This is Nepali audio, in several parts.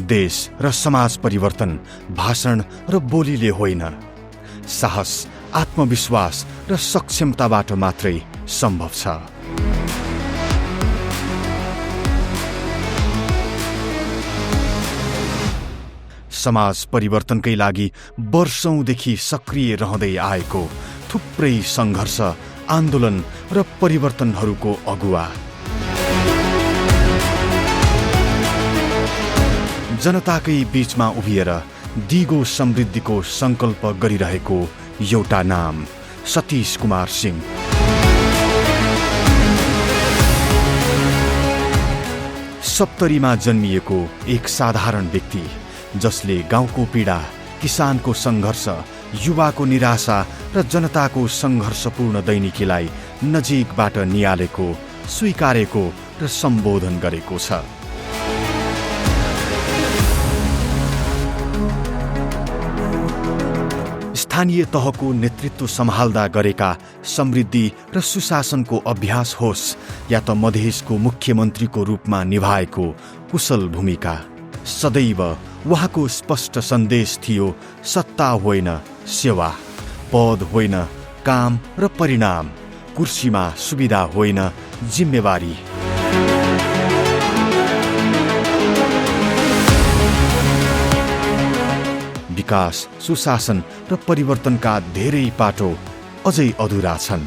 देश र समाज परिवर्तन भाषण र बोलीले होइन, साहस, आत्मविश्वास र सक्षमताबाट मात्रै सम्भव छ। समाज परिवर्तनकै लागि वर्षौंदेखि सक्रिय रहँदै आएको थुप्रै सङ्घर्ष, आन्दोलन र परिवर्तनहरूको अगुवा, जनताकै बीचमा उभिएर दिगो समृद्धिको संकल्प गरिरहेको एउटा नाम, सतीश कुमार सिंह। सप्तरीमा जन्मिएको एक साधारण व्यक्ति, जसले गाउँको पीडा, किसानको सङ्घर्ष, युवाको निराशा र जनताको सङ्घर्षपूर्ण दैनिकीलाई नजिकबाट निहालेको, स्वीकारेको र सम्बोधन गरेको छ। स्थानीय तहको नेतृत्व सम्हाल्दा गरेका समृद्धि र सुशासनको अभ्यास होस् या त मधेसको मुख्यमन्त्रीको रूपमा निभाएको कुशल भूमिका, सदैव उहाँको स्पष्ट सन्देश थियो, सत्ता होइन सेवा, पद होइन काम र परिणाम, कुर्सीमा सुविधा होइन जिम्मेवारी। विकास, सुशासन र परिवर्तनका धेरै पाटो अझै अधुरा छन्।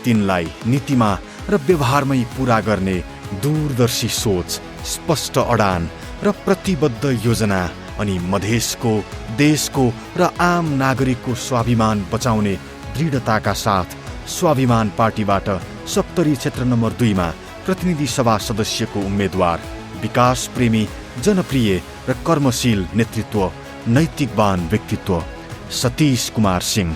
तिनलाई नीतिमा र व्यवहारमै पूरा गर्ने दूरदर्शी सोच, स्पष्ट अडान र प्रतिबद्ध योजना अनि मधेसको, देशको र आम नागरिकको स्वाभिमान बचाउने दृढताका साथ स्वाभिमान पार्टीबाट सप्तरी क्षेत्र नम्बर 2 मा प्रतिनिधि सभा सदस्यको उम्मेद्वार, विकास प्रेमी, जनप्रिय र कर्मशील नेतृत्व, नैतिकवान व्यक्तित्व, सतीश कुमार सिंह।